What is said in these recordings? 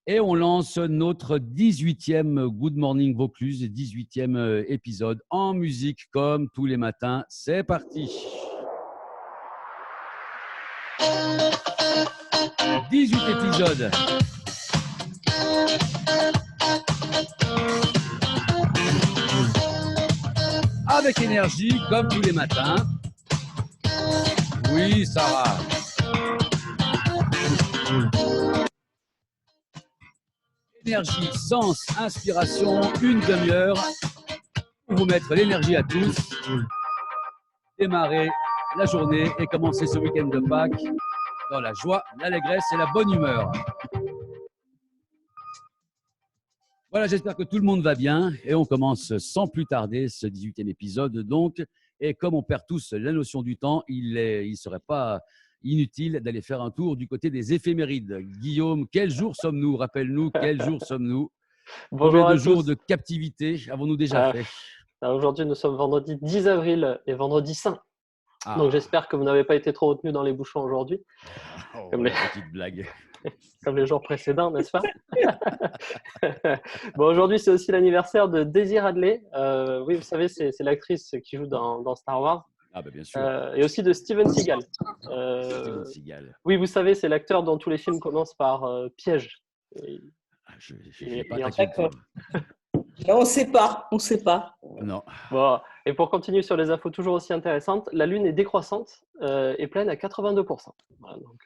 Et on lance notre 18e Good Morning Vaucluse, 18e épisode en musique comme tous les matins. C'est parti. 18 épisodes. Avec énergie comme tous les matins. Oui, Sarah. Énergie, sens, inspiration, une demi-heure pour vous mettre l'énergie à tous. Démarrer la journée et commencer ce week-end de Pâques dans la joie, l'allégresse et la bonne humeur. Voilà, j'espère que tout le monde va bien et on commence sans plus tarder ce 18e épisode. Donc, et comme on perd tous la notion du temps, il ne serait pas inutile d'aller faire un tour du côté des éphémérides. Guillaume, quel jour sommes-nous? Rappelle-nous, quel jour sommes-nous? Bonjour Combien de à jours tous. de captivité avons-nous déjà fait? Aujourd'hui, nous sommes vendredi 10 avril et vendredi saint. Ah. Donc, j'espère que vous n'avez pas été trop retenu dans les bouchons aujourd'hui. Oh, Comme la petite blague. Comme les jours précédents, n'est-ce pas? Bon, aujourd'hui, c'est aussi l'anniversaire de Daisy Ridley. Oui, vous savez, c'est l'actrice qui joue dans Star Wars. Ah, bien sûr. Et aussi de Steven Seagal. Steven Seagal. Oui, vous savez, c'est l'acteur dont tous les films commencent par piège. Je n'ai pas en ta culture. Non, on ne sait pas, on ne sait pas. Non. Bon, et pour continuer sur les infos toujours aussi intéressantes, la Lune est décroissante et pleine à 82%. Voilà, donc,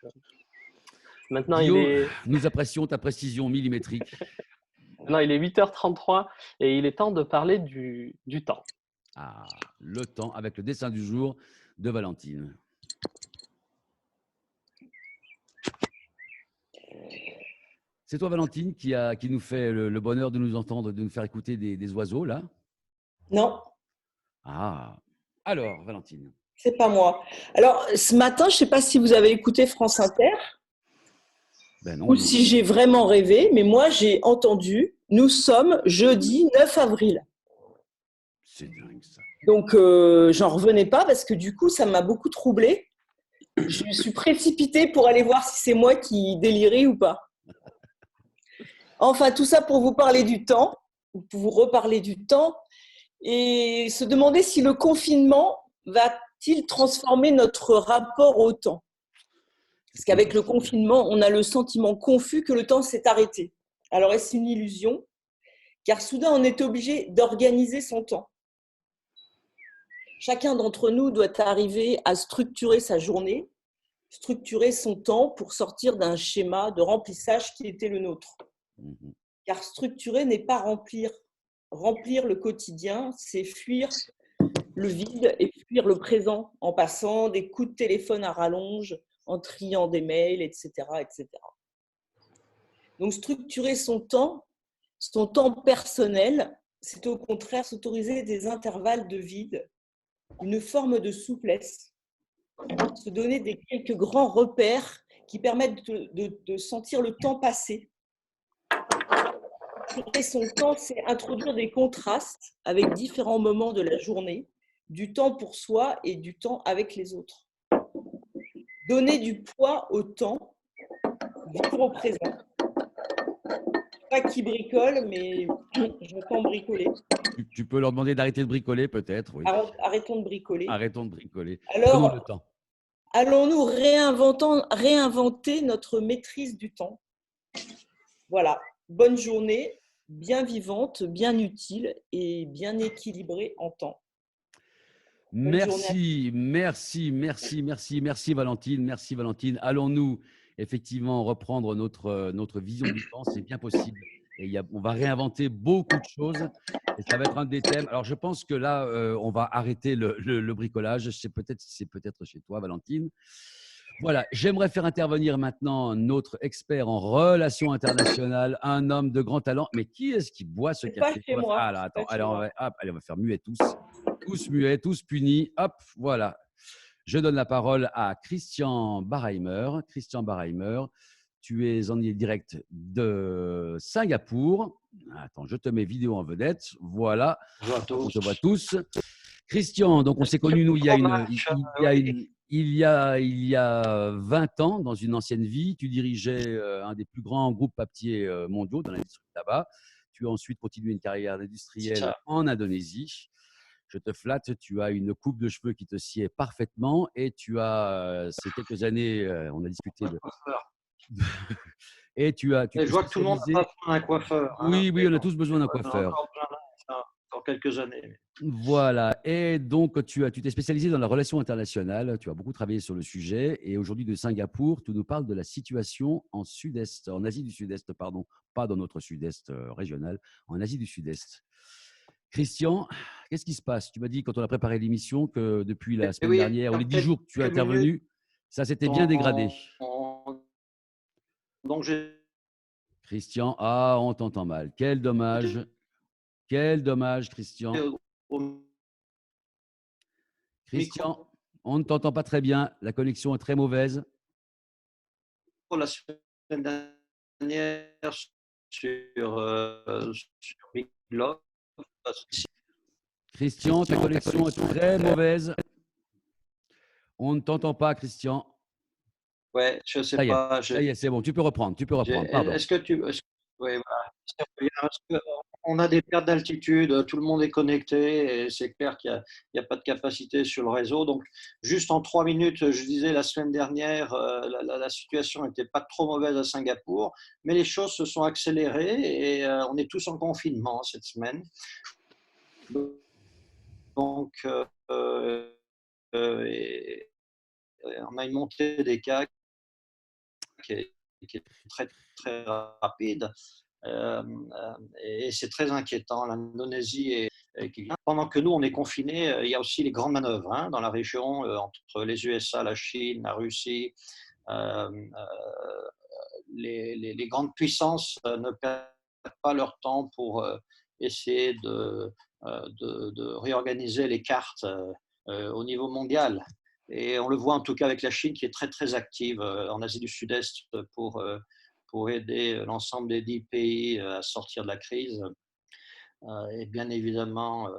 maintenant, Guillaume, nous apprécions ta précision millimétrique. Maintenant, il est 8h33 et il est temps de parler du temps. Ah, le temps avec le dessin du jour de Valentine. C'est toi, Valentine, qui nous fait le bonheur de nous entendre, de nous faire écouter des oiseaux, là? Non. Ah, alors, Valentine. C'est pas moi. Alors, ce matin, je ne sais pas si vous avez écouté France Inter ou si j'ai vraiment rêvé, mais moi, j'ai entendu, nous sommes jeudi 9 avril. C'est dingue, ça. Donc, j'en revenais pas parce que du coup, ça m'a beaucoup troublée. Je me suis précipitée pour aller voir si c'est moi qui délirais ou pas. Enfin, tout ça pour vous parler du temps, pour vous reparler du temps et se demander si le confinement va-t-il transformer notre rapport au temps. Parce qu'avec le confinement, on a le sentiment confus que le temps s'est arrêté. Alors, est-ce une illusion? Car soudain, on est obligé d'organiser son temps. Chacun d'entre nous doit arriver à structurer sa journée, structurer son temps pour sortir d'un schéma de remplissage qui était le nôtre. Car structurer n'est pas remplir. Remplir le quotidien, c'est fuir le vide et fuir le présent en passant des coups de téléphone à rallonge, en triant des mails, etc., etc. Donc, structurer son temps personnel, c'est au contraire s'autoriser des intervalles de vide, une forme de souplesse, se donner quelques grands repères qui permettent de sentir le temps passer. Structurer son temps, c'est introduire des contrastes avec différents moments de la journée, du temps pour soi et du temps avec les autres. Donner du poids au temps, vivre au présent. Je ne sais pas qui bricole, mais j'entends bricoler. Tu peux leur demander d'arrêter de bricoler, peut-être. Oui. Arrêtons de bricoler. Arrêtons de bricoler. Alors, prenons le temps. Allons-nous réinventer notre maîtrise du temps? Voilà. Bonne journée, bien vivante, bien utile et bien équilibrée en temps. Merci Valentine. Merci Valentine. Allons-nous effectivement reprendre notre vision du temps? C'est bien possible. Et on va réinventer beaucoup de choses et ça va être un des thèmes. Alors, je pense que là, on va arrêter le bricolage. C'est peut-être chez toi, Valentine. Voilà, j'aimerais faire intervenir maintenant notre expert en relations internationales, un homme de grand talent. Mais qui est-ce qui boit ce café? Pas chez moi. Ah là, attends, allez, on va faire muet tous. Tous muets, tous punis. Hop, voilà. Je donne la parole à Christian Barheimer. Christian Barheimer, tu es en direct de Singapour. Attends, je te mets vidéo en vedette. Voilà. Bonjour à tous. On te voit tous. Christian, donc on s'est connus, nous, il il y a 20 ans, dans une ancienne vie, tu dirigeais un des plus grands groupes papetiers mondiaux dans l'industrie du tabac. Tu as ensuite continué une carrière C'est industrielle ça. en Indonésie. Je te flatte, tu as une coupe de cheveux qui te sied parfaitement et tu as, ces quelques années, on a discuté de… Coiffeur. Tu Et t'es je vois que tout le monde n'a pas spécialisé. besoin d'un coiffeur, hein, Oui, oui, mais on a bon, tous besoin d'un on a coiffeur. encore besoin dans quelques années. Voilà. Et donc, tu t'es spécialisé dans la relation internationale. Tu as beaucoup travaillé sur le sujet. Et aujourd'hui, de Singapour, tu nous parles de la situation en Sud-Est, en Asie du Sud-Est, pardon, pas dans notre Sud-Est régional, en Asie du Sud-Est. Christian, qu'est-ce qui se passe? Tu m'as dit quand on a préparé l'émission que depuis la Et semaine oui, dernière ou dans les 10 jours que tu es quelques minutes, intervenu, ça s'était bien dégradé. donc j'ai Christian, ah, on t'entend mal. Quel dommage. Quel dommage, Christian. au micro Christian, on ne t'entend pas très bien. La connexion est très mauvaise. la semaine dernière sur Big Christian, ta connexion est très mauvaise. On ne t'entend pas, Christian. Ouais, je sais pas. Ça y est, c'est bon. Tu peux reprendre. Tu peux reprendre. Pardon. Est-ce que ouais, voilà. Parce que on a des pertes d'altitude, tout le monde est connecté et c'est clair qu'il n'y a pas de capacité sur le réseau. Donc, juste en 3 minutes, je disais la semaine dernière, la situation n'était pas trop mauvaise à Singapour, mais les choses se sont accélérées et on est tous en confinement cette semaine. Donc, et on a une montée des cas qui est très, très rapide. Et c'est très inquiétant. L'Indonésie pendant que nous, on est confinés, il y a aussi les grandes manœuvres hein, dans la région entre les USA, la Chine, la Russie. Euh, les grandes puissances ne perdent pas leur temps pour essayer de réorganiser les cartes au niveau mondial. Et on le voit en tout cas avec la Chine qui est très très active en Asie du Sud-Est pour aider l'ensemble des 10 pays à sortir de la crise. Et bien évidemment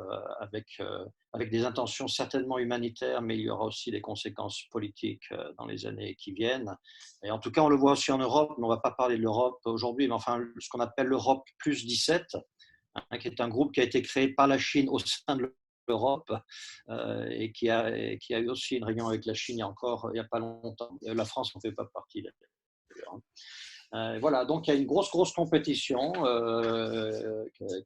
avec des intentions certainement humanitaires, mais il y aura aussi des conséquences politiques dans les années qui viennent. Et en tout cas, on le voit aussi en Europe, mais on ne va pas parler de l'Europe aujourd'hui, mais enfin ce qu'on appelle l'Europe plus 17, hein, qui est un groupe qui a été créé par la Chine au sein de l'Europe et qui a eu aussi une réunion avec la Chine il n'y a pas longtemps. La France n'en fait pas partie d'ailleurs. Voilà, donc il y a une grosse compétition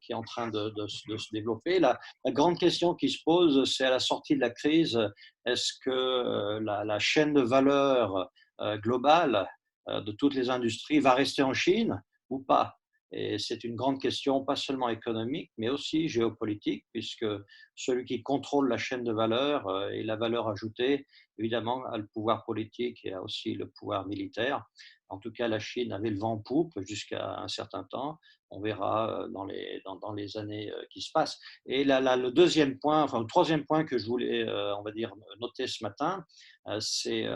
qui est en train de se développer. La grande question qui se pose, c'est à la sortie de la crise, est-ce que la chaîne de valeur globale de toutes les industries va rester en Chine ou pas? Et c'est une grande question, pas seulement économique, mais aussi géopolitique, puisque celui qui contrôle la chaîne de valeur et la valeur ajoutée, évidemment, a le pouvoir politique et a aussi le pouvoir militaire. En tout cas, la Chine avait le vent en poupe jusqu'à un certain temps. On verra dans les années qui se passent. Et le deuxième point, enfin le troisième point que je voulais, on va dire, noter ce matin, c'est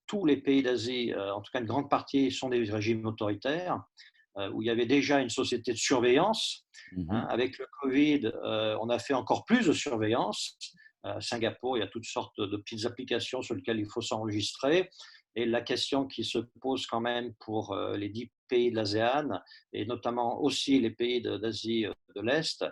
tous les pays d'Asie, en tout cas une grande partie, sont des régimes autoritaires où il y avait déjà une société de surveillance. Hein. Avec le Covid, on a fait encore plus de surveillance. À Singapour, il y a toutes sortes de petites applications sur lesquelles il faut s'enregistrer. Et la question qui se pose quand même pour les 10 pays de l'ASEAN, et notamment aussi les pays d'Asie de l'Est,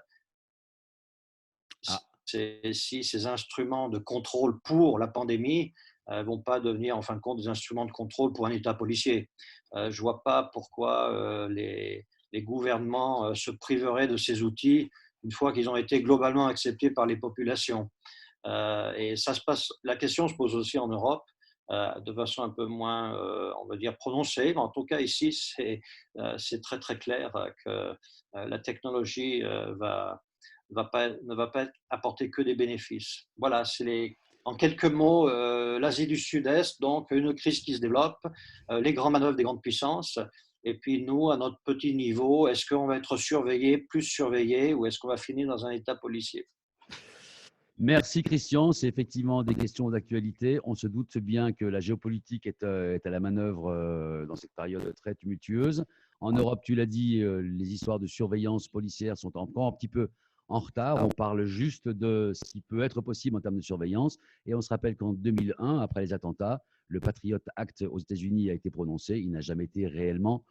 c'est si ces instruments de contrôle pour la pandémie ne vont pas devenir en fin de compte des instruments de contrôle pour un État policier. Je ne vois pas pourquoi les gouvernements se priveraient de ces outils une fois qu'ils ont été globalement acceptés par les populations. Et ça se passe, la question se pose aussi en Europe de façon un peu moins, on va dire, prononcée. Mais en tout cas, ici, c'est très, très clair que la technologie ne va pas apporter que des bénéfices. Voilà, en quelques mots, l'Asie du Sud-Est, donc une crise qui se développe, les grandes manœuvres des grandes puissances, et puis nous, à notre petit niveau, est-ce qu'on va être surveillé, plus surveillé, ou est-ce qu'on va finir dans un état policier? Merci Christian, c'est effectivement des questions d'actualité. On se doute bien que la géopolitique est à la manœuvre dans cette période très tumultueuse. En Europe, tu l'as dit, les histoires de surveillance policière sont encore un petit peu en retard. On parle juste de ce qui peut être possible en termes de surveillance. Et on se rappelle qu'en 2001, après les attentats, le Patriot Act aux États-Unis a été prononcé. Il n'a jamais été réellement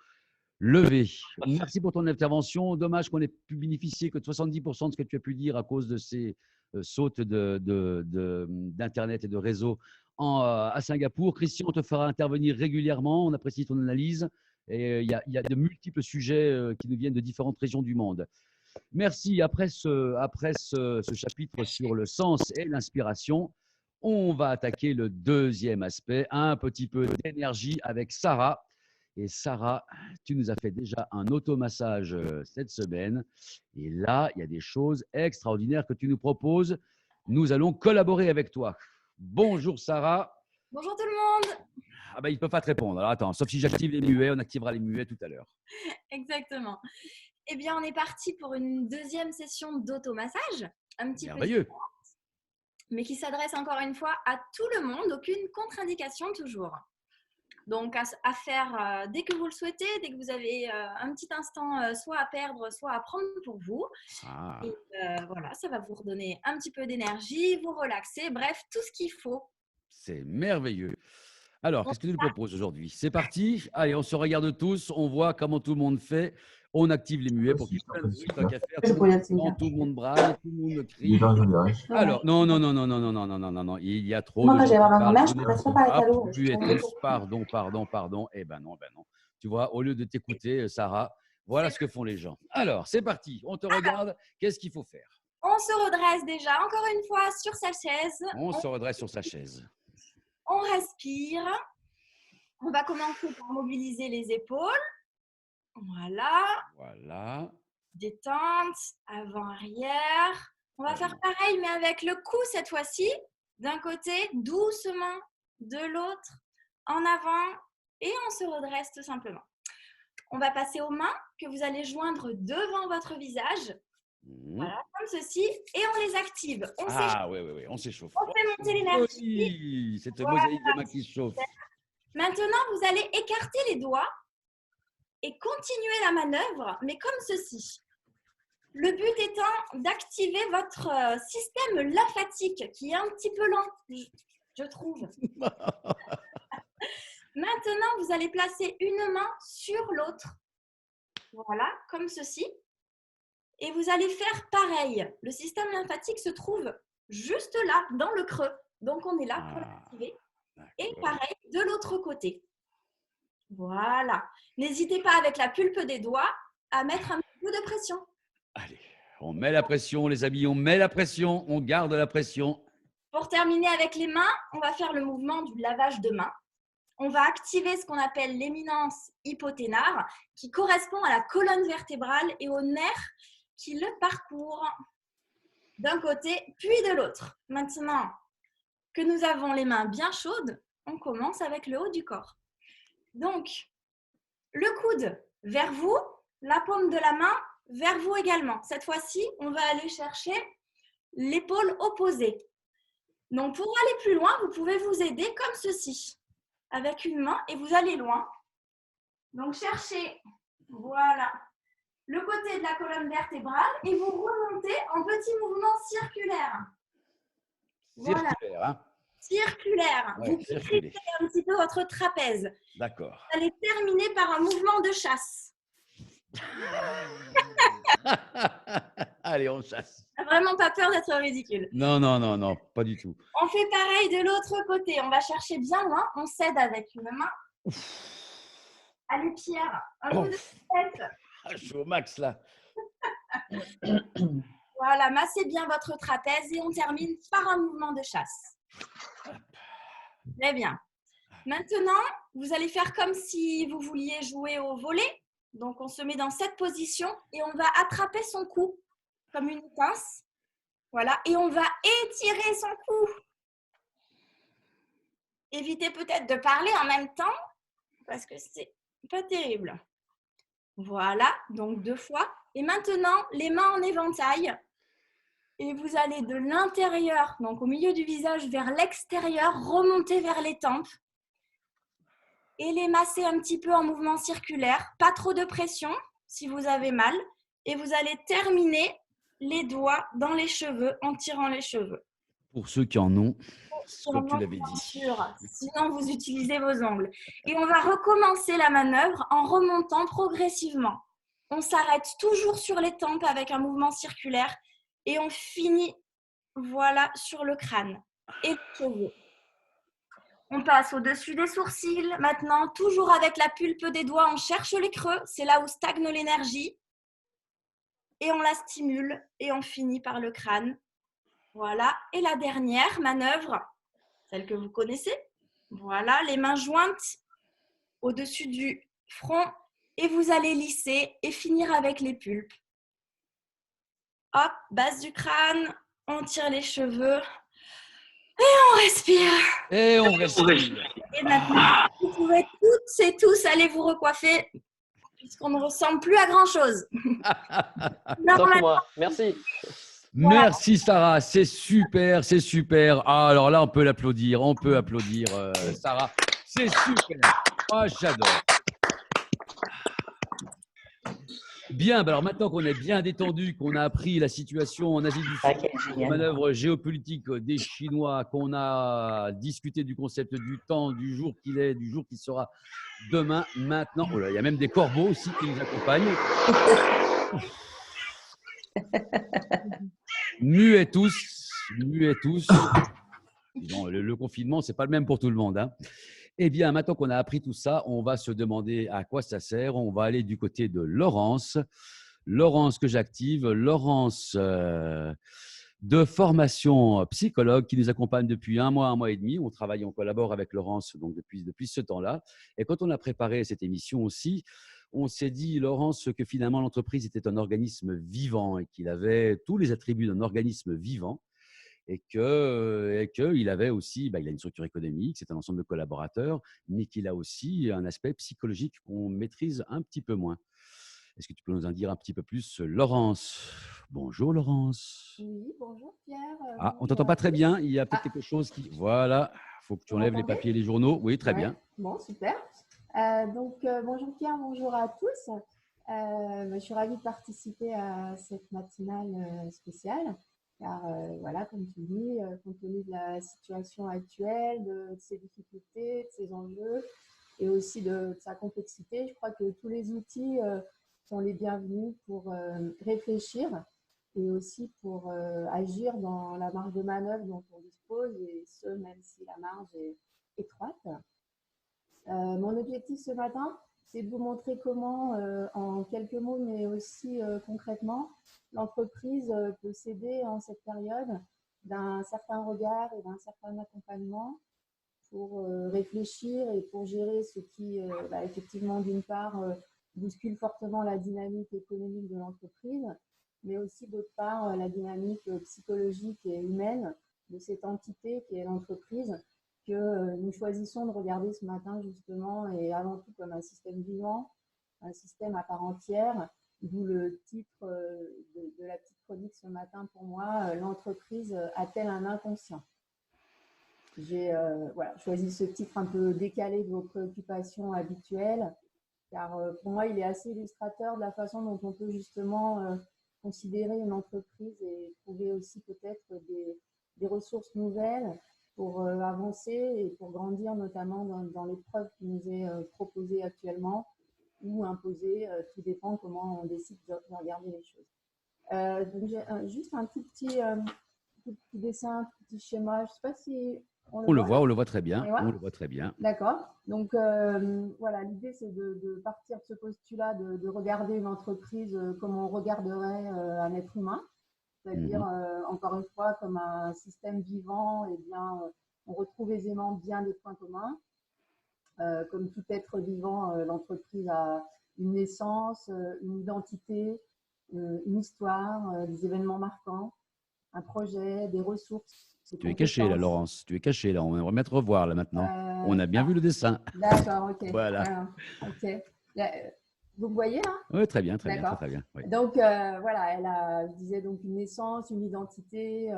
levé. Merci pour ton intervention. Dommage qu'on ait pu bénéficier que de 70% de ce que tu as pu dire à cause de ces sautes d'Internet et de réseau à Singapour. Christian, on te fera intervenir régulièrement. On apprécie ton analyse. Et il y a de multiples sujets qui nous viennent de différentes régions du monde. Merci. Après ce chapitre sur le sens et l'inspiration, on va attaquer le deuxième aspect, un petit peu d'énergie avec Sarah. Et Sarah, tu nous as fait déjà un automassage cette semaine. Et là, il y a des choses extraordinaires que tu nous proposes. Nous allons collaborer avec toi. Bonjour Sarah. Bonjour tout le monde. Ah ben, ils ne peuvent pas te répondre. Alors attends, sauf si j'active les muets, on activera les muets tout à l'heure. Exactement. Eh bien, on est parti pour une deuxième session d'automassage. Un petit Merveilleux. peu différente, mais qui s'adresse encore une fois à tout le monde. Aucune contre-indication toujours. Donc, à faire dès que vous le souhaitez, dès que vous avez un petit instant soit à perdre, soit à prendre pour vous. Ah. Et voilà, ça va vous redonner un petit peu d'énergie, vous relaxer, bref, tout ce qu'il faut. C'est merveilleux. Alors, qu'est-ce que tu nous proposes aujourd'hui? C'est parti. Allez, on se regarde tous, on voit comment tout le monde fait. On active les muets pour qu'il y ait plein de bruit, tant qu'à faire. Tout le monde braille, tout le monde crie. Alors, non, non. Il y a trop de gens qui parlent. Vous n'êtes plus et tous. Pardon. Eh ben non. Tu vois, au lieu de t'écouter, Sarah, voilà ce que font les gens. Alors, c'est parti. On te regarde. Qu'est-ce qu'il faut faire? On se redresse déjà, encore une fois, sur sa chaise. On se redresse sur sa chaise. On respire. On va commencer par mobiliser les épaules. Voilà. Détente, avant-arrière. On va faire pareil, mais avec le cou cette fois-ci. D'un côté, doucement. De l'autre, en avant. Et on se redresse tout simplement. On va passer aux mains que vous allez joindre devant votre visage. Voilà, comme ceci. Et on les active. On s'échauffe. On fait monter l'énergie. Oui, cette mosaïque de main qui se chauffe. Maintenant, vous allez écarter les doigts et continuer la manœuvre, mais comme ceci. Le but étant d'activer votre système lymphatique qui est un petit peu lent, je trouve. Maintenant, vous allez placer une main sur l'autre. Voilà, comme ceci. Et vous allez faire pareil. Le système lymphatique se trouve juste là, dans le creux. Donc, on est là pour l'activer. Et pareil, de l'autre côté. Voilà. N'hésitez pas avec la pulpe des doigts à mettre un petit peu de pression. Allez, on met la pression, les amis. On met la pression. On garde la pression. Pour terminer avec les mains, on va faire le mouvement du lavage de main. On va activer ce qu'on appelle l'éminence hypothénare qui correspond à la colonne vertébrale et aux nerfs qui le parcourent d'un côté puis de l'autre. Maintenant que nous avons les mains bien chaudes, on commence avec le haut du corps. Donc, le coude vers vous, la paume de la main vers vous également. Cette fois-ci, on va aller chercher l'épaule opposée. Donc, pour aller plus loin, vous pouvez vous aider comme ceci, avec une main et vous allez loin. Donc, cherchez, voilà, le côté de la colonne vertébrale et vous remontez en petit mouvement circulaire. Voilà. Circulaire, hein? Circulaire. Ouais, vous fixez un petit peu votre trapèze. D'accord. Vous allez terminer par un mouvement de chasse. Allez, on chasse. Vraiment pas peur d'être ridicule. Non, pas du tout. On fait pareil de l'autre côté. On va chercher bien loin. On s'aide avec une main. Allez, Pierre, un coup de tête. Je suis au max là. Voilà, massez bien votre trapèze et on termine par un mouvement de chasse. Très bien. Maintenant, vous allez faire comme si vous vouliez jouer au volley. Donc, on se met dans cette position et on va attraper son cou comme une pince. Voilà, et on va étirer son cou. Évitez peut-être de parler en même temps parce que c'est pas terrible. Voilà, donc 2 fois. Et maintenant, les mains en éventail. Et vous allez de l'intérieur, donc au milieu du visage, vers l'extérieur, remonter vers les tempes. Et les masser un petit peu en mouvement circulaire. Pas trop de pression si vous avez mal. Et vous allez terminer les doigts dans les cheveux en tirant les cheveux. Pour ceux qui en ont, comme tu Sûrement, l'avais bien dit. sûr. Sinon, vous utilisez vos ongles. Et on va recommencer la manœuvre en remontant progressivement. On s'arrête toujours sur les tempes avec un mouvement circulaire et on finit, voilà, sur le crâne et les cheveux. On passe au-dessus des sourcils. Maintenant, toujours avec la pulpe des doigts, on cherche les creux. C'est là où stagne l'énergie. Et on la stimule et on finit par le crâne. Voilà. Et la dernière manœuvre, celle que vous connaissez. Voilà, les mains jointes au-dessus du front et vous allez lisser et finir avec les pulpes. Hop, base du crâne, on tire les cheveux et on respire. Et on respire. Et maintenant, vous pouvez toutes et tous aller vous recoiffer puisqu'on ne ressemble plus à grand-chose. Sauf moi. Merci. Merci Sarah, c'est super, c'est super. Ah, alors là, on peut l'applaudir, Sarah. C'est super. Ah, j'adore. Bien, alors maintenant qu'on est bien détendu, qu'on a appris la situation en Asie du Sud, les manœuvres géopolitiques des Chinois, qu'on a discuté du concept du temps, du jour qu'il est, du jour qui sera demain, maintenant. Oh là, il y a même des corbeaux aussi qui nous accompagnent. Muets tous. Disons, le confinement, c'est pas le même pour tout le monde. Hein. Eh bien, maintenant qu'on a appris tout ça, on va se demander à quoi ça sert. On va aller du côté de Laurence. Laurence que j'active. Laurence de formation psychologue qui nous accompagne depuis un mois et demi. On travaille, on collabore avec Laurence donc depuis ce temps-là. Et quand on a préparé cette émission aussi, on s'est dit, Laurence, que finalement l'entreprise était un organisme vivant et qu'il avait tous les attributs d'un organisme vivant et qu'il avait aussi, il a une structure économique, c'est un ensemble de collaborateurs, mais qu'il a aussi un aspect psychologique qu'on maîtrise un petit peu moins. Est-ce que tu peux nous en dire un petit peu plus, Laurence? Bonjour Laurence. Oui, bonjour Pierre. Ah, on ne t'entend pas très bien, il y a peut-être quelque chose qui… Voilà, il faut que tu Vous enlèves les m'entendez? papiers et les journaux. Oui, très Ouais. bien. Bon, super. Bonjour Pierre, bonjour à tous. Je suis ravie de participer à cette matinale spéciale, car voilà, comme tu dis, compte tenu de la situation actuelle, de ses difficultés, de ses enjeux et aussi de sa complexité, je crois que tous les outils sont les bienvenus pour réfléchir et aussi pour agir dans la marge de manœuvre dont on dispose, et ce, même si la marge est étroite. Mon objectif ce matin, c'est de vous montrer comment, en quelques mots, mais aussi concrètement, l'entreprise peut s'aider en cette période d'un certain regard et d'un certain accompagnement pour réfléchir et pour gérer ce qui, effectivement, d'une part, bouscule fortement la dynamique économique de l'entreprise, mais aussi d'autre part, la dynamique psychologique et humaine de cette entité qui est l'entreprise, que nous choisissons de regarder ce matin justement et avant tout comme un système vivant, un système à part entière, d'où le titre de la petite chronique ce matin pour moi, l'entreprise a-t-elle un inconscient? J'ai choisi ce titre un peu décalé de vos préoccupations habituelles, car pour moi il est assez illustrateur de la façon dont on peut justement considérer une entreprise et trouver aussi peut-être des ressources nouvelles pour avancer et pour grandir, notamment dans l'épreuve qui nous est proposée actuellement ou imposée. Tout dépend comment on décide de regarder les choses. Donc j'ai juste un tout petit dessin, un petit schéma. Je ne sais pas si on le voit très bien. On le voit très bien. D'accord. Donc l'idée c'est de partir de ce postulat de regarder une entreprise comme on regarderait un être humain. C'est-à-dire, encore une fois, comme un système vivant, et bien, on retrouve aisément bien des points communs. Comme tout être vivant, l'entreprise a une naissance, une identité, une histoire, des événements marquants, un projet, des ressources. Tu es caché là, Laurence. Tu es caché là. On va remettre revoir là maintenant. On a bien vu le dessin. D'accord, ok. Voilà. Ok. Vous me voyez là? Oui, très bien. Oui. Donc elle a, je disais, donc une naissance, une identité,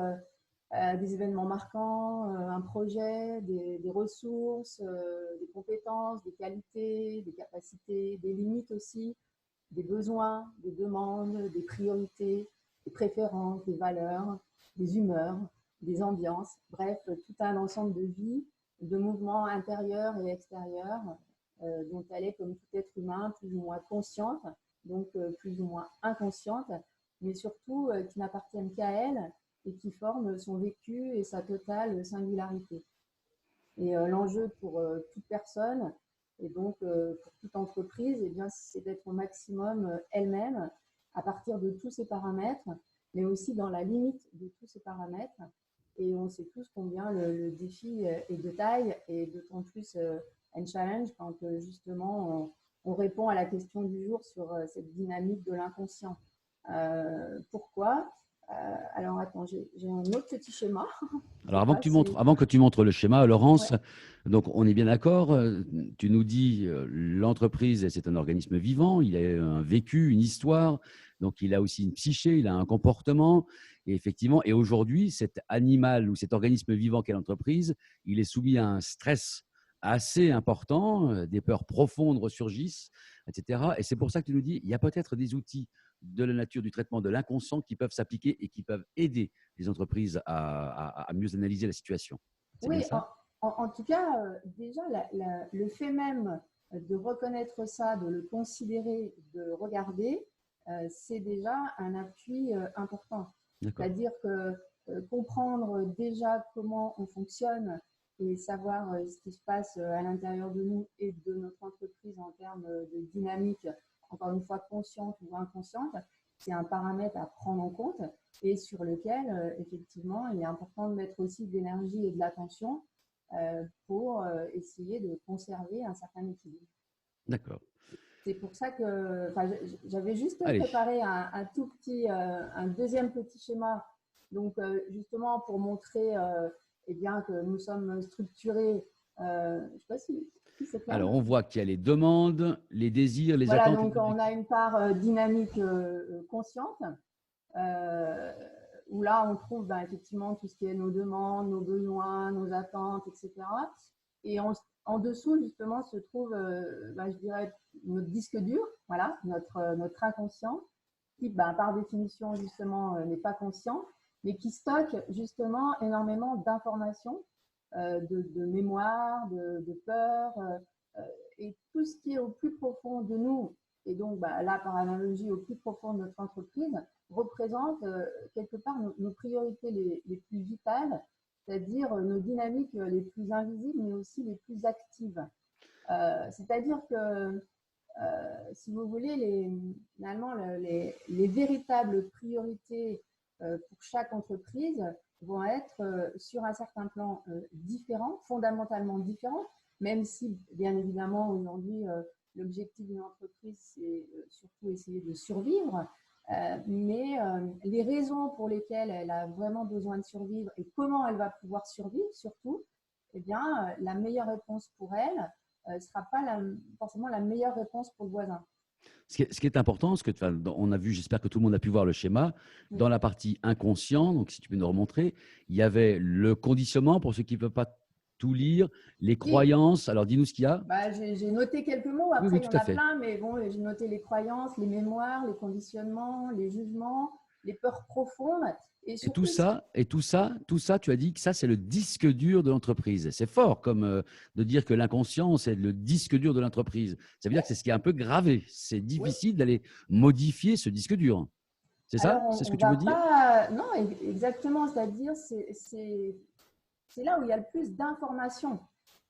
des événements marquants, un projet, des ressources, des compétences, des qualités, des capacités, des limites aussi, des besoins, des demandes, des priorités, des préférences, des valeurs, des humeurs, des ambiances, bref, tout un ensemble de vie, de mouvements intérieurs et extérieurs dont elle est, comme tout être humain, plus ou moins consciente, donc plus ou moins inconsciente, mais surtout qui n'appartiennent qu'à elle et qui forment son vécu et sa totale singularité. Et l'enjeu pour toute personne et donc pour toute entreprise, eh bien, c'est d'être au maximum elle-même à partir de tous ces paramètres, mais aussi dans la limite de tous ces paramètres. Et on sait tous combien le défi est de taille et d'autant plus un challenge quand justement on répond à la question du jour sur cette dynamique de l'inconscient. Pourquoi alors, attends, j'ai un autre petit schéma. Alors, avant que tu montres le schéma, Laurence, Ouais. donc on est bien d'accord, tu nous dis l'entreprise, c'est un organisme vivant, il a un vécu, une histoire, donc il a aussi une psyché, il a un comportement, et effectivement, et aujourd'hui, cet animal ou cet organisme vivant qu'est l'entreprise, il est soumis à un stress assez important, des peurs profondes ressurgissent, etc. Et c'est pour ça que tu nous dis, il y a peut-être des outils de la nature du traitement de l'inconscient qui peuvent s'appliquer et qui peuvent aider les entreprises à mieux analyser la situation. C'est bien Oui, ça? en tout cas, déjà, le fait même de reconnaître ça, de le considérer, de regarder, c'est déjà un appui important. D'accord. C'est-à-dire que comprendre déjà comment on fonctionne et savoir ce qui se passe à l'intérieur de nous et de notre entreprise en termes de dynamique, encore une fois consciente ou inconsciente, c'est un paramètre à prendre en compte et sur lequel, effectivement, il est important de mettre aussi de l'énergie et de l'attention pour essayer de conserver un certain équilibre. D'accord. C'est pour ça que j'avais juste Allez. préparé un tout petit, un deuxième petit schéma, donc justement pour montrer eh bien, que nous sommes structurés. Je ne sais pas si c'est clair. Alors, on voit qu'il y a les demandes, les désirs, les Voilà, attentes. donc on a une part dynamique consciente, où là on trouve effectivement tout ce qui est nos demandes, nos besoins, nos attentes, etc. Et en dessous, justement, se trouve, je dirais, notre disque dur, voilà, notre inconscient, qui, par définition, justement, n'est pas conscient, mais qui stocke, justement, énormément d'informations, de mémoire, de peur, et tout ce qui est au plus profond de nous, et donc là, par analogie, au plus profond de notre entreprise, représente quelque part nos priorités les plus vitales, c'est-à-dire nos dynamiques les plus invisibles, mais aussi les plus actives. C'est-à-dire que, si vous voulez, finalement, les véritables priorités pour chaque entreprise vont être sur un certain plan différent, fondamentalement différent, même si, bien évidemment, aujourd'hui, l'objectif d'une entreprise, c'est surtout essayer de survivre. Mais les raisons pour lesquelles elle a vraiment besoin de survivre et comment elle va pouvoir survivre, surtout, eh bien, la meilleure réponse pour elle ne sera pas forcément la meilleure réponse pour le voisin. Ce qui est important, on a vu, j'espère que tout le monde a pu voir le schéma, dans la partie inconscient, donc si tu peux nous remontrer, il y avait le conditionnement pour ceux qui ne peuvent pas tout lire, les croyances. Alors, dis-nous ce qu'il y a. J'ai noté quelques mots, après oui, il y en a plein, mais bon, j'ai noté les croyances, les mémoires, les conditionnements, les jugements, les peurs profondes. Et surtout, tout ça, tu as dit que ça, c'est le disque dur de l'entreprise. C'est fort comme de dire que l'inconscient, c'est le disque dur de l'entreprise. Ça veut dire que c'est ce qui est un peu gravé. C'est difficile d'aller modifier ce disque dur. C'est ça? C'est ce que tu veux dire? Non, exactement. C'est-à-dire, c'est là où il y a le plus d'informations.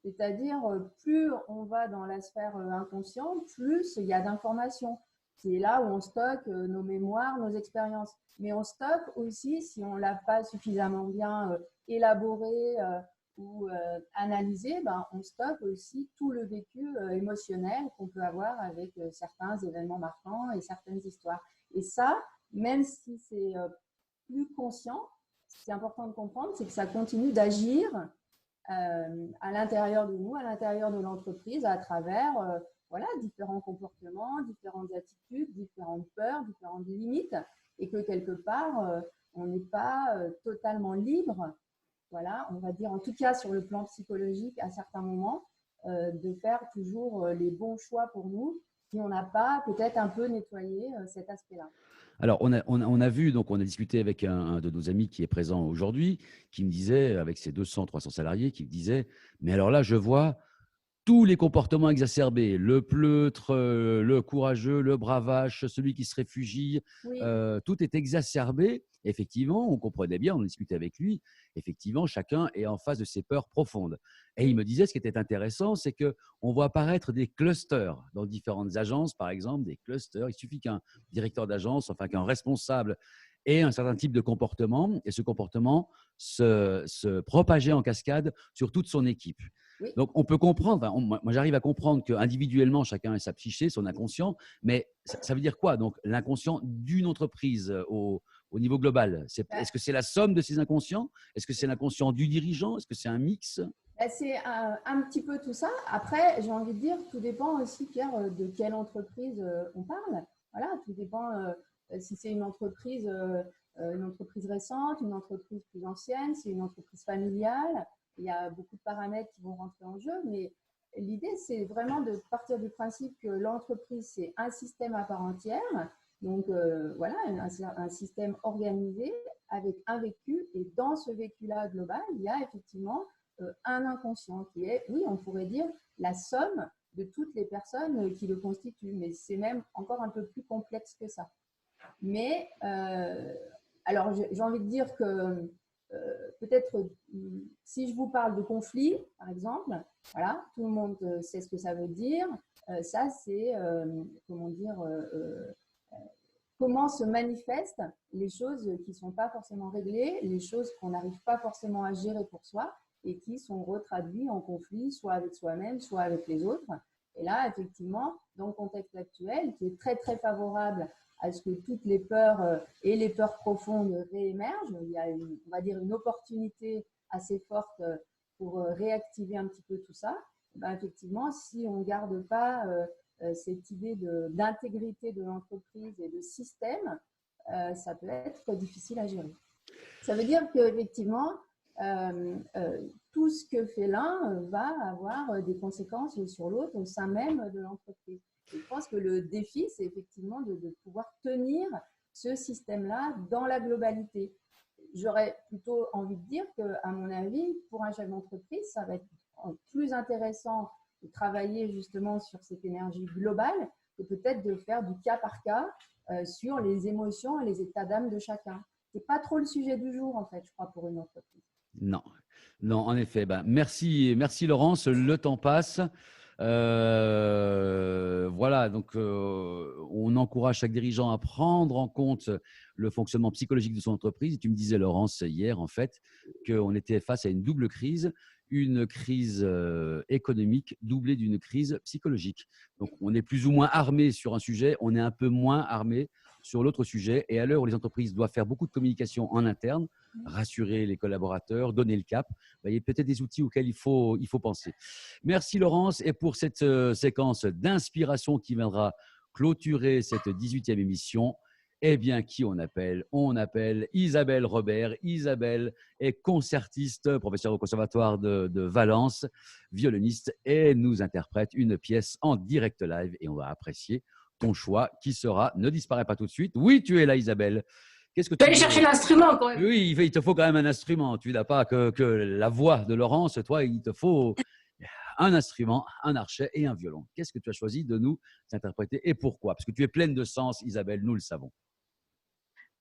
C'est-à-dire, plus on va dans la sphère inconsciente, plus il y a d'informations. C'est là où on stocke nos mémoires, nos expériences. Mais on stocke aussi, si on ne l'a pas suffisamment bien élaboré ou analysé, on stocke aussi tout le vécu émotionnel qu'on peut avoir avec certains événements marquants et certaines histoires. Et ça, même si c'est plus conscient, ce qui est important de comprendre, c'est que ça continue d'agir à l'intérieur de nous, à l'intérieur de l'entreprise, à travers différents comportements, différentes attitudes, différentes peurs, différentes limites, et que quelque part, on n'est pas totalement libre, voilà, on va dire en tout cas sur le plan psychologique à certains moments, de faire toujours les bons choix pour nous si on n'a pas peut-être un peu nettoyé cet aspect-là. Alors, on a vu, donc on a discuté avec un de nos amis qui est présent aujourd'hui, qui me disait, avec ses 200, 300 salariés, qui me disait, mais alors là, je vois tous les comportements exacerbés, le pleutre, le courageux, le bravache, celui qui se réfugie, Oui, tout est exacerbé. Effectivement, on comprenait bien, on discutait avec lui. Effectivement, chacun est en face de ses peurs profondes. Et il me disait, ce qui était intéressant, c'est qu'on voit apparaître des clusters dans différentes agences, par exemple, des clusters. Il suffit qu'un directeur d'agence, enfin qu'un responsable ait un certain type de comportement, et ce comportement se propageait en cascade sur toute son équipe. oui. Donc, on peut comprendre, enfin, moi j'arrive à comprendre qu'individuellement, chacun a sa psyché, son inconscient, mais ça veut dire quoi? Donc, l'inconscient d'une entreprise au niveau global, est-ce que c'est la somme de ces inconscients? Est-ce que c'est l'inconscient du dirigeant? Est-ce que c'est un mix? C'est un petit peu tout ça. Après, j'ai envie de dire, tout dépend aussi, Pierre, de quelle entreprise on parle. Voilà, tout dépend si c'est une entreprise récente, une entreprise plus ancienne, c'est une entreprise familiale. Il y a beaucoup de paramètres qui vont rentrer en jeu, mais l'idée, c'est vraiment de partir du principe que l'entreprise, c'est un système à part entière. Donc, voilà, un système organisé avec un vécu. Et dans ce vécu-là global, il y a effectivement un inconscient qui est, oui, on pourrait dire, la somme de toutes les personnes qui le constituent. Mais c'est même encore un peu plus complexe que ça. Mais, alors, j'ai envie de dire que peut-être, si je vous parle de conflit, par exemple, voilà, tout le monde sait ce que ça veut dire. Ça, c'est, comment dire, comment se manifestent les choses qui ne sont pas forcément réglées, les choses qu'on n'arrive pas forcément à gérer pour soi et qui sont retraduites en conflit, soit avec soi-même, soit avec les autres. Et là, effectivement, dans le contexte actuel, qui est très, très favorable à ce que toutes les peurs et les peurs profondes réémergent, il y a, on va dire, une opportunité assez forte pour réactiver un petit peu tout ça. Ben, effectivement, si on ne garde pas cette idée d'intégrité de l'entreprise et de système, ça peut être difficile à gérer. Ça veut dire qu'effectivement, tout ce que fait l'un va avoir des conséquences sur l'autre au sein même de l'entreprise. Et je pense que le défi, c'est effectivement de pouvoir tenir ce système-là dans la globalité. J'aurais plutôt envie de dire qu'à mon avis, pour un chef d'entreprise, ça va être plus intéressant de travailler justement sur cette énergie globale que peut-être de faire du cas par cas sur les émotions et les états d'âme de chacun. Ce n'est pas trop le sujet du jour, en fait, je crois, pour une entreprise. Non, non, en effet. Ben, merci Laurence. Le temps passe. Voilà, donc on encourage chaque dirigeant à prendre en compte le fonctionnement psychologique de son entreprise. Et tu me disais, Laurence, hier, en fait, qu'on était face à une double crise, une crise économique doublée d'une crise psychologique. Donc, on est plus ou moins armé sur un sujet, on est un peu moins armé sur l'autre sujet. Et à l'heure où les entreprises doivent faire beaucoup de communication en interne, rassurer les collaborateurs, donner le cap, il y a peut-être des outils auxquels il faut penser. Merci Laurence, et pour cette séquence d'inspiration qui viendra clôturer cette 18e émission, eh bien, qui on appelle? On appelle Isabelle Robert. Isabelle est concertiste, professeure au Conservatoire de Valence, violoniste, et nous interprète une pièce en direct live, et on va apprécier ton choix qui sera, ne disparaît pas tout de suite. Oui, tu es là Isabelle. Qu'est-ce que tu peux aller chercher l'instrument quand même. Oui, il te faut quand même un instrument. Tu n'as pas que la voix de Laurence. Toi, il te faut un instrument, un archet et un violon. Qu'est-ce que tu as choisi de nous interpréter et pourquoi? Parce que tu es pleine de sens, Isabelle, nous le savons.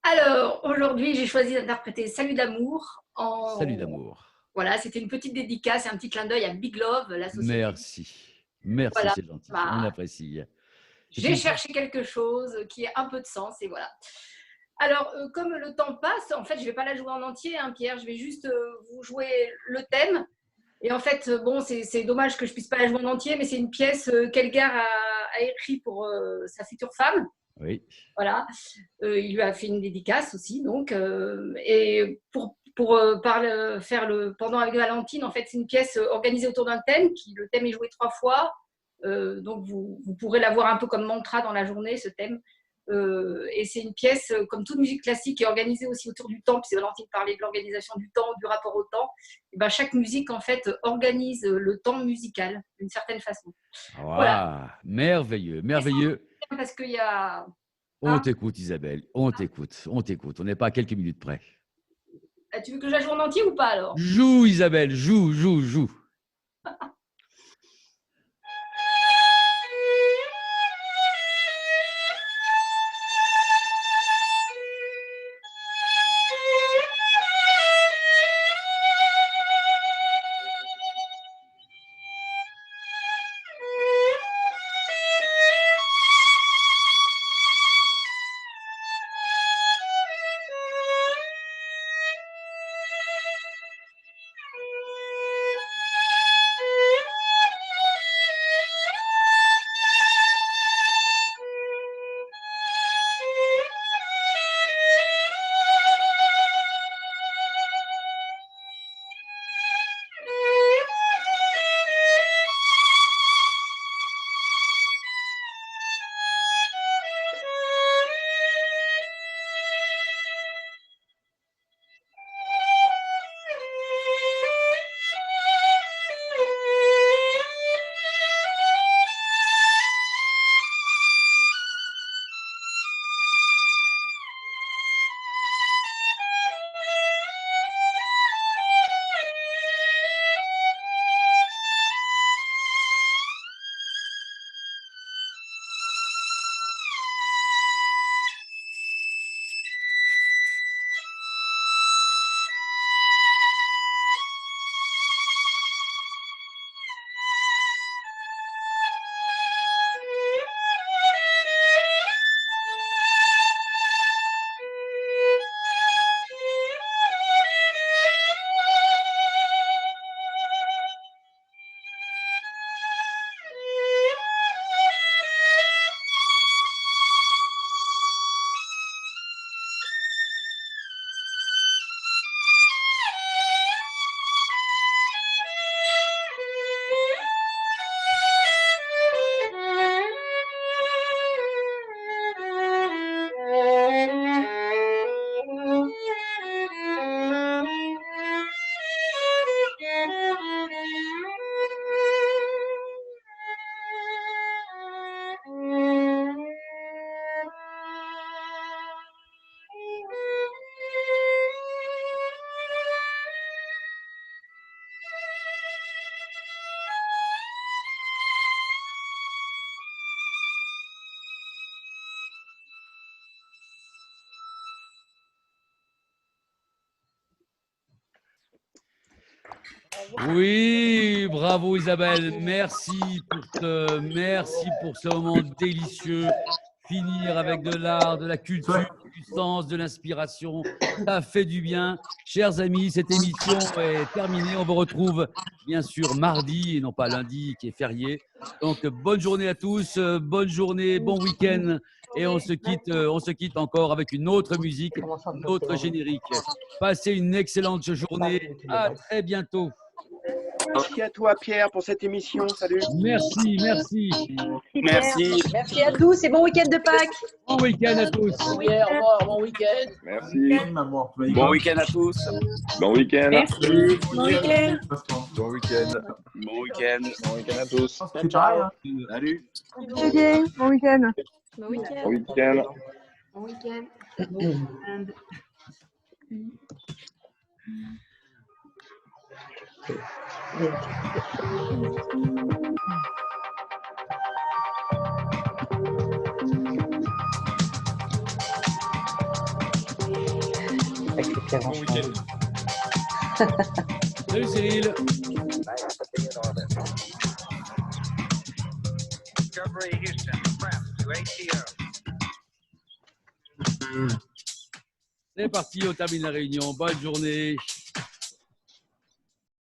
Alors, aujourd'hui, j'ai choisi d'interpréter Salut d'amour. Salut d'amour. Voilà, c'était une petite dédicace et un petit clin d'œil à Big Love, la société. Merci. Merci, voilà. C'est gentil. On apprécie. J'ai cherché quelque chose qui ait un peu de sens et voilà. Alors, comme le temps passe, en fait, je ne vais pas la jouer en entier, hein, Pierre. Je vais juste vous jouer le thème. Et en fait, bon, c'est dommage que je ne puisse pas la jouer en entier, mais c'est une pièce qu'Elgar a écrite pour sa future femme. Oui. Voilà. Il lui a fait une dédicace aussi, donc. Et pour faire le pendant avec Valentine, en fait, c'est une pièce organisée autour d'un thème. Le thème est joué 3 fois. Donc, vous pourrez l'avoir un peu comme mantra dans la journée, ce thème. Et c'est une pièce, comme toute musique classique, qui est organisée aussi autour du temps, puisque Valentine parlait de l'organisation du temps, du rapport au temps. Et ben, chaque musique, en fait, organise le temps musical d'une certaine façon. Waouh, Voilà. merveilleux, merveilleux. Parce qu'il y a… On t'écoute, Isabelle, on t'écoute, on t'écoute. On n'est pas à quelques minutes près. Tu veux que je la joue en entier ou pas alors? Joue, Isabelle, joue, joue, joue. Oui, bravo Isabelle, merci pour ce moment délicieux. Finir avec de l'art, de la culture, du sens, de l'inspiration, ça fait du bien. Chers amis, cette émission est terminée. On vous retrouve bien sûr mardi et non pas lundi qui est férié. Donc bonne journée à tous, bonne journée, bon week-end et on se quitte encore avec une autre musique, un autre générique. Passez une excellente journée. À très bientôt. Merci à toi, Pierre, pour cette émission. Salut. Merci, merci. Merci. Merci à tous et bon week-end de Pâques. Bon week-end à tous. Au revoir, bon week-end. Merci. Bon week-end à tous. Bon week-end. Merci. Bon week-end. Bon week-end. Bon week-end. Bon week-end à tous. C'est pareil, hein. Salut. Bon week-end. Bon week-end. Bon week-end. Bon week-end. Bon week-end. Salut Cyril. C'est parti, on termine la réunion. Bonne journée.